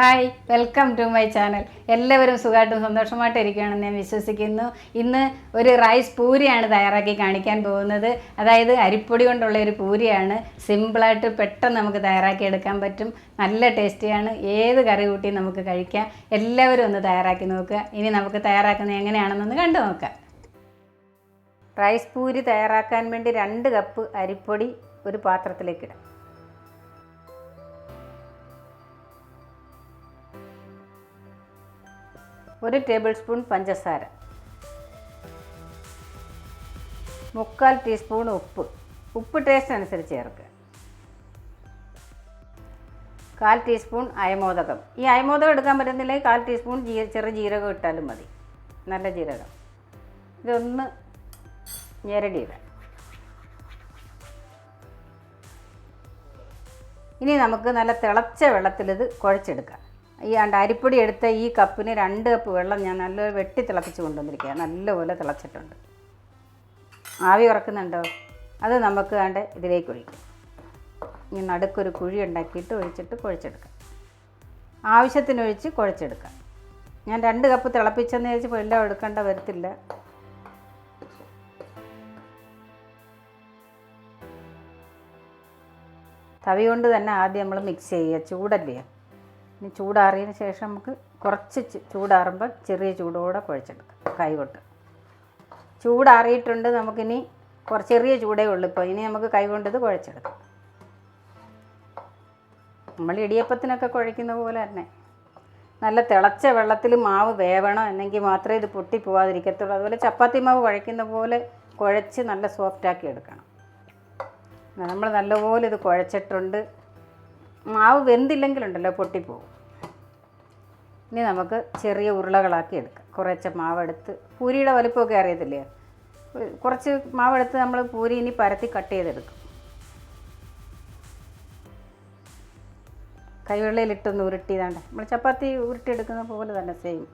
Hi welcome to my channel. എല്ലാവരും സുഖമായിട്ടും സന്തോഷമായിട്ടിരിക്കുകയാണെന്ന് ഞാൻ വിശ്വസിക്കുന്നു. ഇന്ന് ഒരു റൈസ് പൂരിയാണ് തയ്യാറാക്കി കാണിക്കാൻ പോകുന്നത്. അതായത് അരിപ്പൊടി കൊണ്ടുള്ള ഒരു പൂരിയാണ്. സിമ്പിളായിട്ട് പെട്ടെന്ന് നമുക്ക് തയ്യാറാക്കി എടുക്കാൻ പറ്റും. നല്ല ടേസ്റ്റിയാണ്. ഏത് കറി കൂട്ടി നമുക്ക് കഴിക്കാം. എല്ലാവരും ഒന്ന് തയ്യാറാക്കി നോക്കുക. ഇനി നമുക്ക് തയ്യാറാക്കുന്നത് എങ്ങനെയാണെന്നൊന്ന് കണ്ടു നോക്കാം. റൈസ് പൂരി തയ്യാറാക്കാൻ വേണ്ടി 2 കപ്പ് അരിപ്പൊടി ഒരു പാത്രത്തിലേക്ക് ഇടാം. 1 ടേബിൾ സ്പൂൺ പഞ്ചസാര, 3/4 ടീസ്പൂൺ ഉപ്പ് ടേസ്റ്റ് അനുസരിച്ച് ചേർക്കുക. 1/4 ടീസ്പൂൺ അയമോദകം. ഈ അയമോദകം എടുക്കാൻ പറ്റുന്നില്ലെങ്കിൽ 1/4 ടീസ്പൂൺ ചെറു ജീരകം ഇട്ടാലും മതി, നല്ല ജീരകം. ഇതൊന്ന് ഞെരടിയിടാം. ഇനി നമുക്ക് നല്ല തിളച്ച വെള്ളത്തിൽ ഇത് കുഴച്ചെടുക്കാം. ഈ അരിപ്പൊടി എടുത്ത ഈ കപ്പിന് 2 കപ്പ് വെള്ളം ഞാൻ നല്ലൊരു വെട്ടി തിളപ്പിച്ച് കൊണ്ടുവന്നിരിക്കുക. നല്ലപോലെ തിളച്ചിട്ടുണ്ട്. ആവി ഉറക്കുന്നുണ്ടോ? അത് നമുക്ക് ഇതിലേക്ക് ഒഴിക്കാം. ഇനി നടുക്കൊരു കുഴി ഉണ്ടാക്കിയിട്ട് ഒഴിച്ചിട്ട് കുഴച്ചെടുക്കാം. ആവശ്യത്തിനൊഴിച്ച് കുഴച്ചെടുക്കാം. ഞാൻ 2 കപ്പ് തിളപ്പിച്ചെന്ന് വെച്ചപ്പോൾ എല്ലാം എടുക്കേണ്ട വരത്തില്ല. തവി കൊണ്ട് തന്നെ ആദ്യം നമ്മൾ മിക്സ് ചെയ്യുക. ചൂടല്ലേ? ഇനി ചൂടാറിയതിന് ശേഷം നമുക്ക് കുറച്ച് ചൂടാറുമ്പോൾ ചെറിയ ചൂടോടെ കുഴച്ചെടുക്കാം കൈകൊണ്ട്. ചൂടാറിയിട്ടുണ്ട്. നമുക്കിനി ചെറിയ ചൂടേ ഉള്ളൂ ഇപ്പോൾ. ഇനി നമുക്ക് കൈകൊണ്ട് ഇത് കുഴച്ചെടുക്കാം. നമ്മൾ ഇടിയപ്പത്തിനൊക്കെ കുഴയ്ക്കുന്ന പോലെ തന്നെ നല്ല തിളച്ച വെള്ളത്തിൽ മാവ് വേവണം, എന്നെങ്കിൽ മാത്രമേ ഇത് പൊട്ടിപ്പോവാതിരിക്കത്തുള്ളൂ. അതുപോലെ ചപ്പാത്തി മാവ് കുഴയ്ക്കുന്ന പോലെ കുഴച്ച് നല്ല സോഫ്റ്റാക്കി എടുക്കണം. നമ്മൾ നല്ലപോലെ ഇത് കുഴച്ചിട്ടുണ്ട്. മാവ് വെന്തില്ലെങ്കിലുണ്ടല്ലോ പൊട്ടിപ്പോവും. ഇനി നമുക്ക് ചെറിയ ഉരുളകളാക്കി എടുക്കാം. കുറച്ച് മാവെടുത്ത്, പൂരിയുടെ വലിപ്പമൊക്കെ അറിയത്തില്ലേ, കുറച്ച് മാവെടുത്ത് നമ്മൾ പൂരി ഇനി പരത്തി കട്ട് ചെയ്തെടുക്കും. കൈവെള്ളയിലിട്ടൊന്ന് ഉരുട്ടിയതാണ്ട് നമ്മൾ ചപ്പാത്തി ഉരുട്ടിയെടുക്കുന്ന പോലെ തന്നെ സെയിം.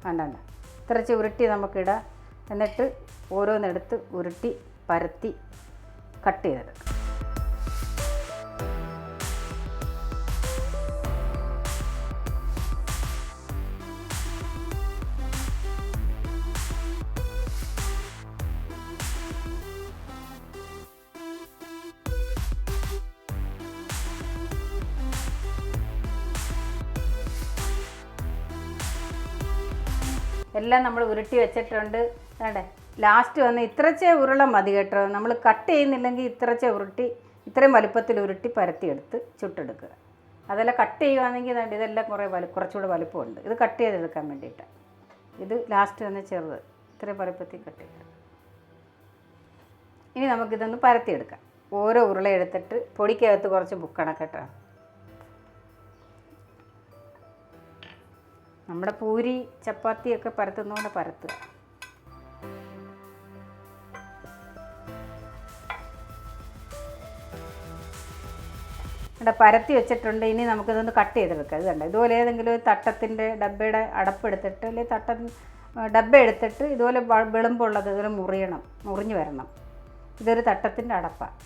വേണ്ട കുറച്ച് ഉരുട്ടി നമുക്കിടാം. എന്നിട്ട് ഓരോന്നെടുത്ത് ഉരുട്ടി പരത്തി കട്ട് ചെയ്തെടുക്കാം. എല്ലാം നമ്മൾ ഉരുട്ടി വെച്ചിട്ടുണ്ട്. വേണ്ടേ, ലാസ്റ്റ് വന്ന് ഇത്രച്ചേ ഉരുള മതി കേട്ടോ. നമ്മൾ കട്ട് ചെയ്യുന്നില്ലെങ്കിൽ ഇത്രച്ചേ ഉരുട്ടി, ഇത്രയും വലുപ്പത്തിൽ ഉരുട്ടി പരത്തിയെടുത്ത് ചുട്ടെടുക്കുക. അതെല്ലാം കട്ട് ചെയ്യുകയാണെങ്കിൽ ഇതെല്ലാം കുറച്ചുകൂടെ വലുപ്പമുണ്ട്. ഇത് കട്ട് ചെയ്തെടുക്കാൻ വേണ്ടിയിട്ടാണ്. ഇത് ലാസ്റ്റ് വന്ന് ചെറുത്, ഇത്രയും വലുപ്പത്തിൽ കട്ട് ചെയ്തെടുക്കുക. ഇനി നമുക്കിതൊന്ന് പരത്തിയെടുക്കാം. ഓരോ ഉരുള എടുത്തിട്ട് പൊടിക്കകത്ത് കുറച്ച് മുക്കണം കേട്ടോ. നമ്മുടെ പൂരി ചപ്പാത്തിയൊക്കെ പരത്തുന്നതുകൊണ്ട് പരത്തുക. ഇവിടെ പരത്തി വെച്ചിട്ടുണ്ട്. ഇനി നമുക്കിതൊന്ന് കട്ട് ചെയ്തെടുക്കാം. ഇത് കണ്ട, ഇതുപോലെ ഏതെങ്കിലും ഒരു തട്ടത്തിൻ്റെ ഡബ്ബയുടെ അടപ്പെടുത്തിട്ട്, അല്ലെങ്കിൽ ഡബ്ബ എടുത്തിട്ട് ഇതുപോലെ വിളമ്പുള്ളത് ഇതുപോലെ മുറിഞ്ഞ് വരണം. ഇതൊരു തട്ടത്തിൻ്റെ അടപ്പാണ്.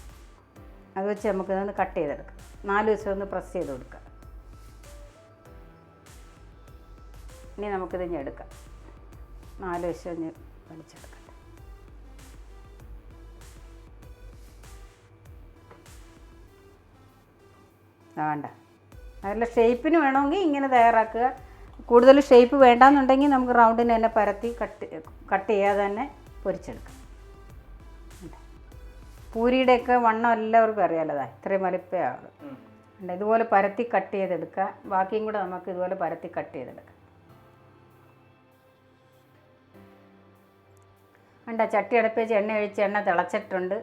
അത് വെച്ച് നമുക്കിതൊന്ന് കട്ട് ചെയ്തെടുക്കാം. 4 ദിവസം ഒന്ന് പ്രസ് ചെയ്ത് കൊടുക്കുക. ഇനി നമുക്കിത് എടുക്കാം. 4 വശം വലിച്ചെടുക്കാം. വേണ്ട, നല്ല ഷേപ്പിന് വേണമെങ്കിൽ ഇങ്ങനെ തയ്യാറാക്കുക. കൂടുതൽ ഷേപ്പ് വേണ്ടാന്നുണ്ടെങ്കിൽ നമുക്ക് റൗണ്ടിന് തന്നെ പരത്തി കട്ട് ചെയ്യാതെ തന്നെ പൊരിച്ചെടുക്കാം. പൂരിയുടെയൊക്കെ വണ്ണം എല്ലാവർക്കും അറിയാലോ. ഇത്രയും വലിപ്പമാണ്. ഇതുപോലെ പരത്തി കട്ട് ചെയ്തെടുക്കുക. ബാക്കിയും കൂടെ നമുക്ക് ഇതുപോലെ പരത്തി കട്ട് ചെയ്തെടുക്കാം. ചട്ടി അടുപ്പിച്ച് എണ്ണ ഒഴിച്ച് എണ്ണ തിളച്ചിട്ടുണ്ട്.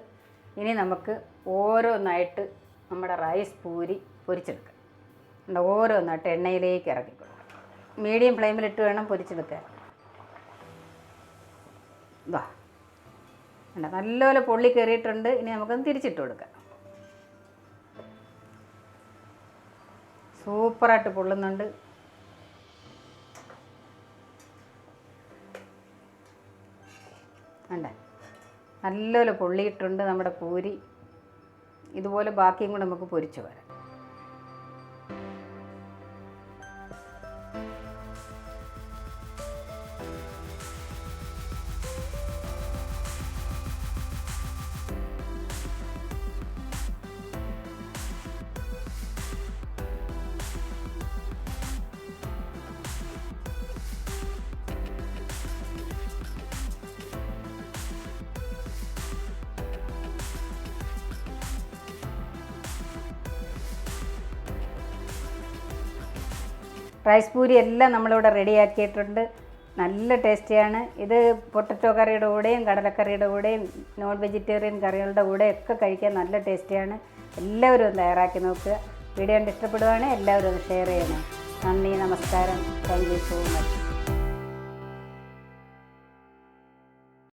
ഇനി നമുക്ക് ഓരോന്നായിട്ട് നമ്മുടെ റൈസ് പൂരി പൊരിച്ചെടുക്കാം. ഓരോന്നായിട്ട് എണ്ണയിലേക്ക് ഇറക്കി കൊടുക്കാം. മീഡിയം ഫ്ലെയിമിലിട്ട് വേണം പൊരിച്ചെടുക്കാൻ. ഇതാ നല്ലപോലെ പൊള്ളി കയറിയിട്ടുണ്ട്. ഇനി നമുക്കൊന്ന് തിരിച്ചിട്ട് കൊടുക്കാം. സൂപ്പറായിട്ട് പൊള്ളുന്നുണ്ട്. നല്ലപോലെ പൊള്ളിയിട്ടുണ്ട് നമ്മുടെ പൂരി. ഇതുപോലെ ബാക്കിയും കൂടെ നമുക്ക് പൊരിച്ച് വരാം. റൈസ് പൂരി എല്ലാം നമ്മളിവിടെ റെഡിയാക്കിയിട്ടുണ്ട്. നല്ല ടേസ്റ്റിയാണ്. ഇത് പൊട്ടറ്റോ കറിയുടെ കൂടെയും കടലക്കറിയുടെ കൂടെയും നോൺ വെജിറ്റേറിയൻ കറികളുടെ കൂടെയൊക്കെ കഴിക്കാൻ നല്ല ടേസ്റ്റിയാണ്. എല്ലാവരും ഒന്ന് തയ്യാറാക്കി നോക്കുക. വീഡിയോ കണ്ട് ഇഷ്ടപ്പെടുവാണെങ്കിൽ എല്ലാവരും ഒന്ന് ഷെയർ ചെയ്യണം. നന്ദി, നമസ്കാരം. Thank you so much.